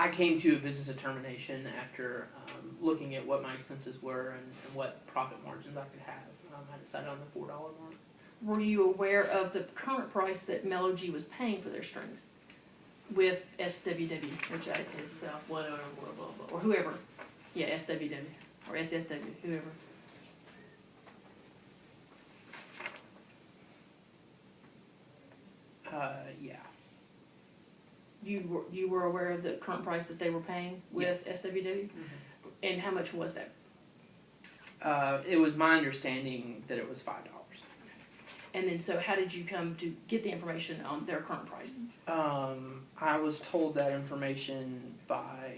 I came to a business determination after looking at what my expenses were and what profit margins I could have. I decided on the $4 mark. Were you aware of the current price that Mellow G was paying for their strings with SWW, which is whatever, blah, blah, blah, or whoever? Yeah, SWW or SSW, whoever. Yeah. You were aware of the current price that they were paying with SWW? Mm-hmm. And how much was that? It was my understanding that it was $5. And then, so how did you come to get the information on their current price? I was told that information by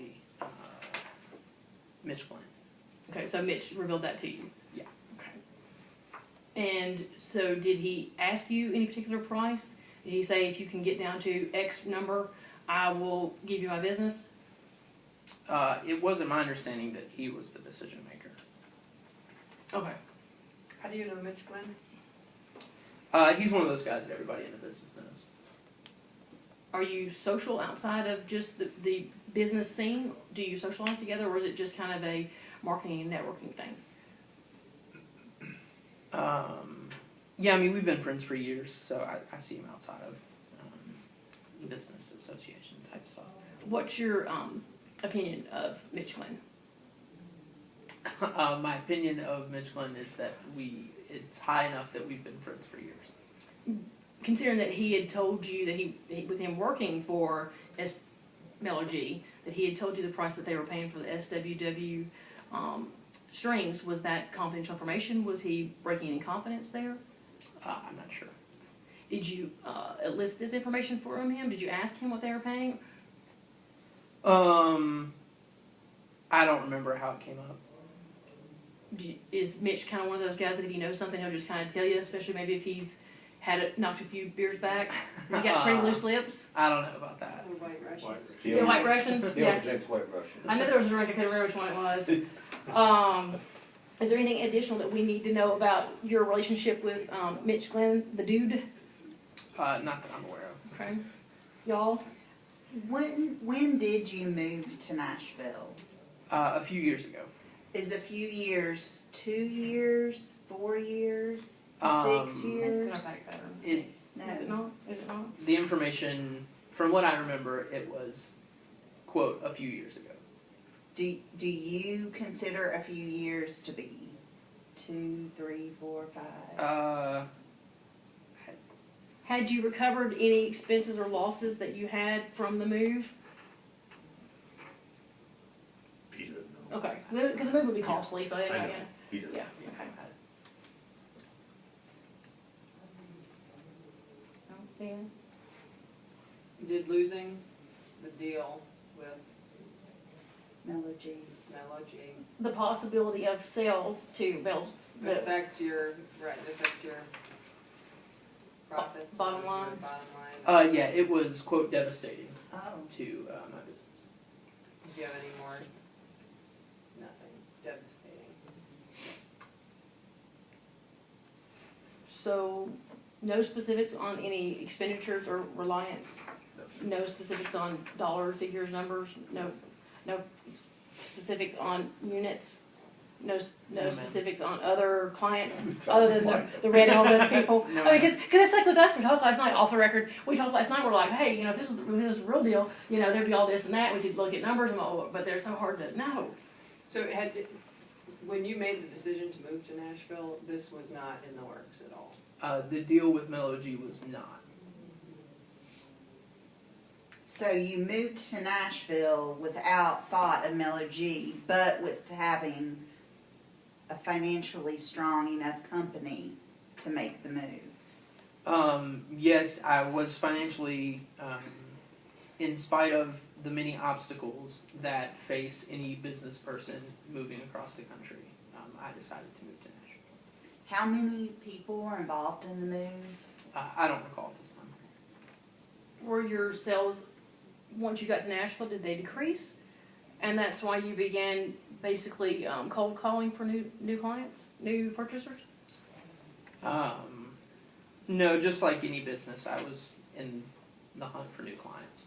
Mitch Glenn. Okay, so Mitch revealed that to you? Yeah. Okay. And so did he ask you any particular price? Did he say, if you can get down to X number, I will give you my business? It wasn't my understanding that he was the decision maker. Okay. How do you know Mitch Glenn? He's one of those guys that everybody in the business knows. Are you social outside of just the business scene? Do you socialize together, or is it just kind of a marketing and networking thing? Yeah, I mean, we've been friends for years, so I see him outside of business association type stuff. What's your opinion of Mitch Glenn? My opinion of Mitch Glenn is that it's high enough that we've been friends for years. Considering that he had told you that with him working for Mellow G, that he had told you the price that they were paying for the SWW strings, was that confidential information? Was he breaking any confidence there? I'm not sure. Did you elicit this information from him? Did you ask him what they were paying? I don't remember how it came up. Is Mitch kind of one of those guys that if he knows something, he'll just kind of tell you, especially maybe if he's knocked a few beers back? He got pretty loose lips? I don't know about that. Or White Russians. Yeah, White Russians? Yeah, drinks White Russians. I know there was a drink, I couldn't remember which one it was. Is there anything additional that we need to know about your relationship with Mitch Glenn, the dude? Not that I'm aware of. Okay. Y'all? When did you move to Nashville? A few years ago. Is a few years 2 years, 4 years, 6 years? It's not that No. Is it not? Is it not? The information, from what I remember, it was, quote, a few years ago. Do you consider a few years to be 2, 3, 4, 5? Had you recovered any expenses or losses that you had from the move? He doesn't know. Okay, because the move would be costly, so I didn't know. I know. Yeah. He doesn't. Yeah. Okay. Dan? Did losing the deal with Mellow G. Mellow G The possibility of sales to build the affect your profits? Bottom line? Your bottom line? Yeah, it was, quote, devastating Oh. to my business. Do you have any more? Nothing. Devastating. So, no specifics on any expenditures or reliance? No specifics on dollar figures, numbers? No specifics on units? No specifics on other clients other than the random homeless people? No, I mean, because it's like with us, we talked last night off the record. We talked last night, we're like, hey, if this was the real deal, there'd be all this and that. We could look at numbers and all, but they're so hard to know. So when you made the decision to move to Nashville, this was not in the works at all? The deal with Mellow G was not. So you moved to Nashville without thought of Mellow G, but with having a financially strong enough company to make the move. Yes, I was financially, in spite of the many obstacles that face any business person moving across the country, I decided to move to Nashville. How many people were involved in the move? I don't recall at this time. Were your sales, once you got to Nashville, did they decrease? And that's why you began basically cold calling for new clients, new purchasers? No, just like any business, I was in the hunt for new clients.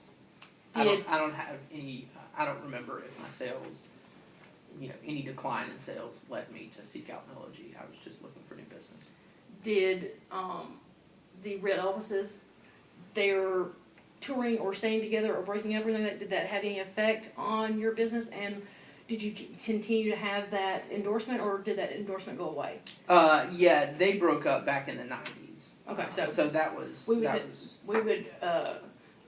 I don't have any. I don't remember if my sales, any decline in sales led me to seek out Melody. I was just looking for new business. Did the Red Elvises, their touring or staying together or breaking up, or anything, did that have any effect on your business? And did you continue to have that endorsement, or did that endorsement go away? Yeah, they broke up back in the 90s. Okay, so that was we would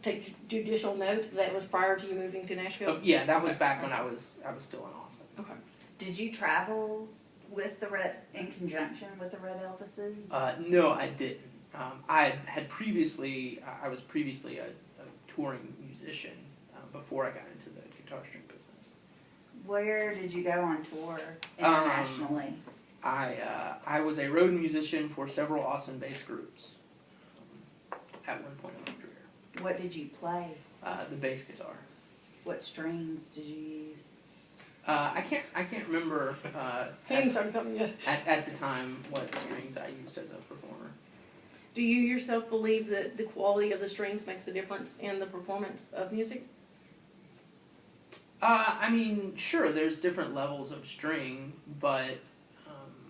take judicial note that was prior to you moving to Nashville. yeah, that was back when I was still in Austin. Okay. Did you travel with the in conjunction with the Red Elvises? No, I didn't. I was previously a touring musician before I got into the guitar string business. Where did you go on tour internationally? I was a road musician for several Austin-based groups at one point in my career. What did you play? The bass guitar. What strings did you use? I can't remember Hands aren't coming yet. at the time what strings I used as a performer. Do you yourself believe that the quality of the strings makes a difference in the performance of music? I mean, sure, there's different levels of string, but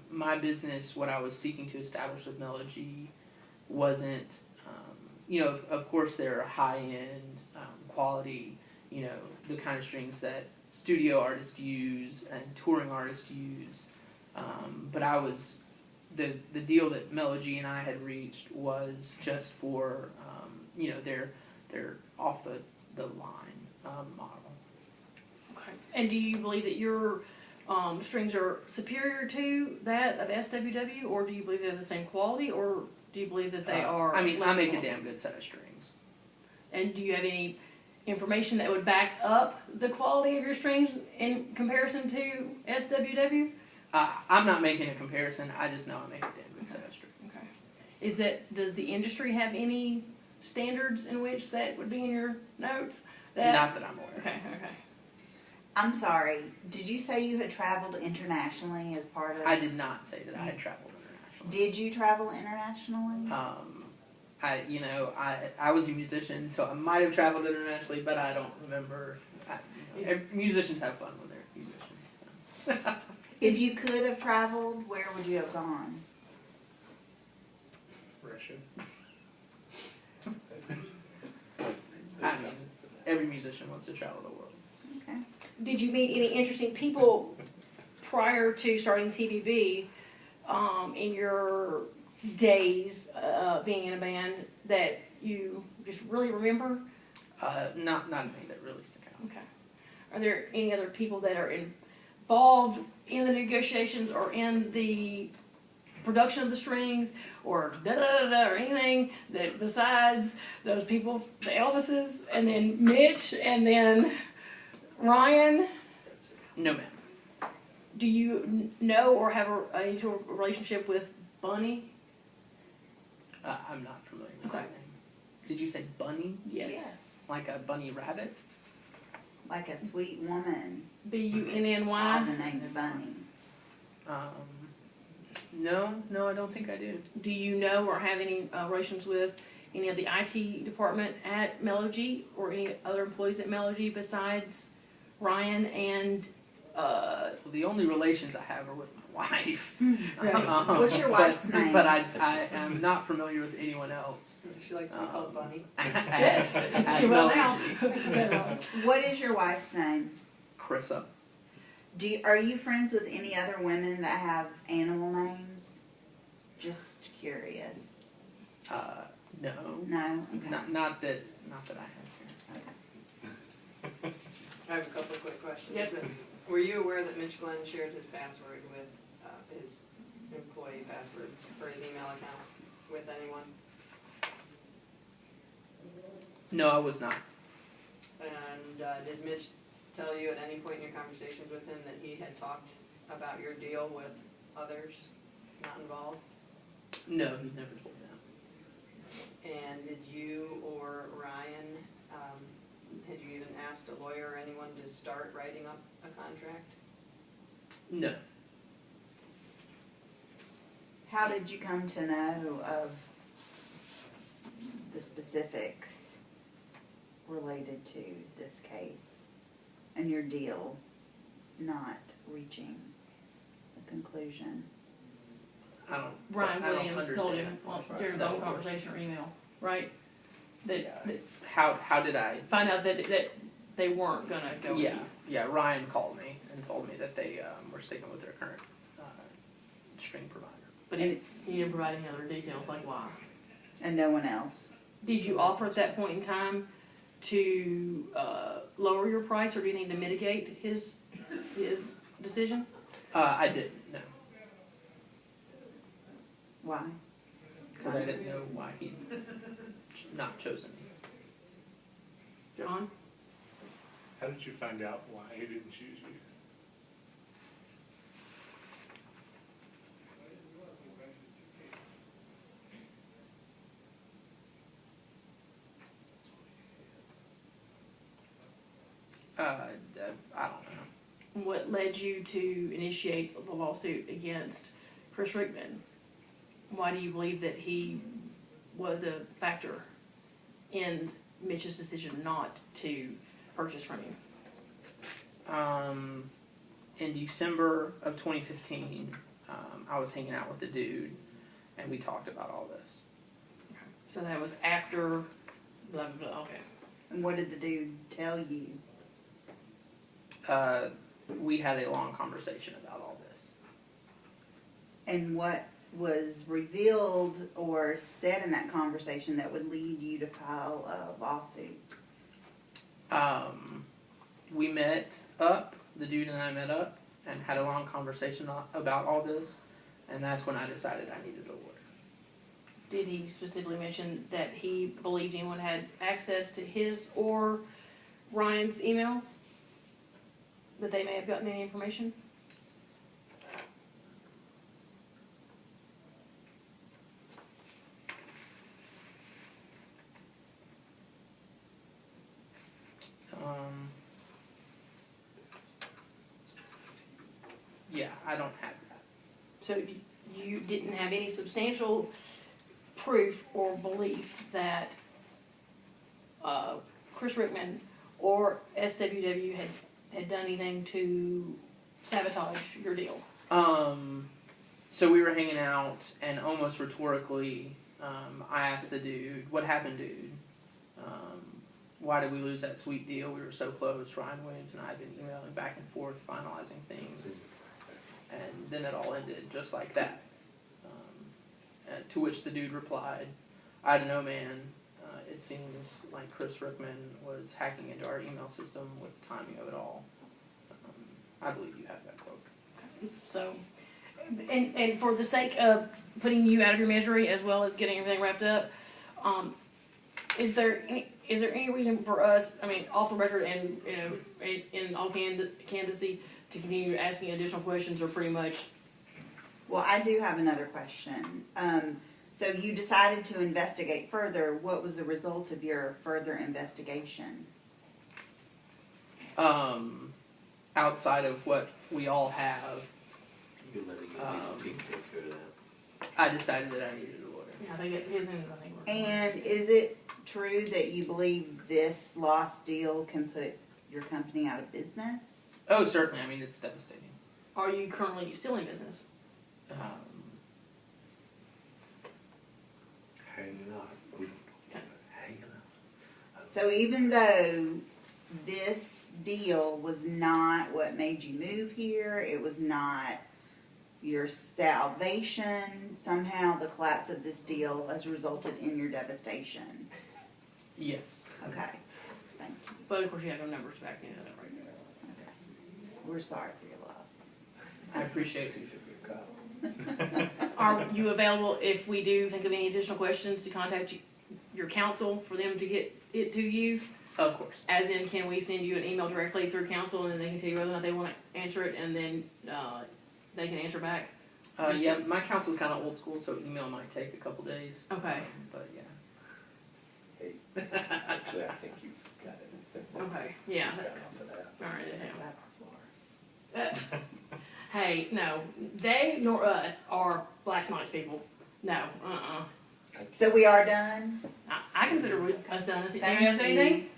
my business, what I was seeking to establish with Melody, wasn't, of course there are high-end quality, the kind of strings that studio artists use and touring artists use, but the deal that Melody and I had reached was just for, their off the line model. Okay. And do you believe that your strings are superior to that of SWW, or do you believe they have the same quality, or do you believe that they are? I mean, I make a quality? damn good set of strings. And do you have any information that would back up the quality of your strings in comparison to SWW? I'm not making a comparison. I just know I make a damn good set of strings. Okay. Does the industry have any standards in which that would be in your notes? Not that I'm aware of. Okay. I'm sorry. Did you say you had traveled internationally as part of? I did not say that I had traveled internationally. Did you travel internationally? I was a musician, so I might have traveled internationally, but I don't remember. Musicians have fun when they're musicians. So. If you could have traveled, where would you have gone? Russia. I mean, every musician wants to travel the world. Okay. Did you meet any interesting people prior to starting TBB in your days being in a band that you just really remember? Not any that really stick out. Okay. Are there any other people that are involved in the negotiations or in the production of the strings or or anything that besides those people, the Elvises, and then Mitch, and then Ryan? No, ma'am. Do you know or have a relationship with Bunny? I'm not familiar with Okay. that name. Did you say bunny? Yes. Like a bunny rabbit? Like a sweet woman. Bunny. By the name of Bunny. No, I don't think I do. Do you know or have any relations with any of the IT department at Melody or any other employees at Melody besides Ryan and Well, the only relations I have are with my wife. What's your wife's name? But I am not familiar with anyone else. Would she like to be called Bunny? At She will now. Melody. What is your wife's name? Carissa. Are you friends with any other women that have animal names? Just curious. No. No? Okay. Not that I have here. I have a couple of quick questions. Yes. Were you aware that Mitch Glenn shared his password with his employee password for his email account with anyone? No, I was not. And did Mitch tell you at any point in your conversations with him that he had talked about your deal with others not involved? No, he never told me that. And did you or Ryan, had you even asked a lawyer or anyone to start writing up a contract? No. How did you come to know of the specifics related to this case and your deal not reaching a conclusion? Ryan I don't Williams told him understand that. during the No, phone of course. conversation or email, right? That, Yeah. that How did I? find out that they weren't gonna go with Yeah, you. yeah. Ryan called me and told me that they were sticking with their current string provider. But he didn't provide any other details, like why. And no one else? Did you offer at that point in time to lower your price, or do you need to mitigate his decision? I didn't, no, Why? because I didn't know why he'd not chosen me. John? How did you find out why he didn't choose you? I don't know. What led you to initiate the lawsuit against Chris Rickman? Why do you believe that he was a factor in Mitch's decision not to purchase from you? In December of 2015, I was hanging out with the dude, and we talked about all this. So that was after blah, blah, blah, okay. And what did the dude tell you? We had a long conversation about all this. And what was revealed or said in that conversation that would lead you to file a lawsuit? We met up, the dude and I met up, and had a long conversation about all this, and that's when I decided I needed a lawyer. Did he specifically mention that he believed anyone had access to his or Ryan's emails? That they may have gotten any information? Yeah, I don't have that. So you didn't have any substantial proof or belief that Chris Rickman or SWW had done anything to sabotage your deal? So we were hanging out, and almost rhetorically, I asked the dude, "What happened, dude? Why did we lose that sweet deal? We were so close." Ryan Williams and I had been emailing back and forth, finalizing things, and then it all ended just like that. To which the dude replied, "I don't know, man. It seems like Chris Rickman was hacking into our email system with the timing of it all." I believe you have that quote. So, and for the sake of putting you out of your misery as well as getting everything wrapped up, is there any reason for us, I mean, off the record and, you know, in all candidacy, to continue asking additional questions, or pretty much? Well, I do have another question. So you decided to investigate further. What was the result of your further investigation? Outside of what we all have, You can let it go. You can take care of that. I decided that I needed a lawyer. Yeah, I think it is, I think we're. And is it true that you believe this lost deal can put your company out of business? Oh, certainly. I mean, it's devastating. Are you currently still in business? Hanging out. Okay. Hanging out. So even though this deal was not what made you move here, it was not your salvation, somehow the collapse of this deal has resulted in your devastation. Yes. Okay, thank you. But of course you have no numbers back in it right now. Okay. We're sorry for your loss. I appreciate you. Are you available if we do think of any additional questions to contact your counsel for them to get it to you? Of course. As in, can we send you an email directly through counsel and then they can tell you whether or not they want to answer it, and then they can answer back? Yeah, my counsel's kind of old school, so email might take a couple days. Okay. But yeah. Hey, actually, I think you've got everything. Okay, yeah. Just got off of that. All right, yeah. Hey, no, they nor us are Black Science people. No, So we are done? I consider us done. Does Thank anybody else have you. anything?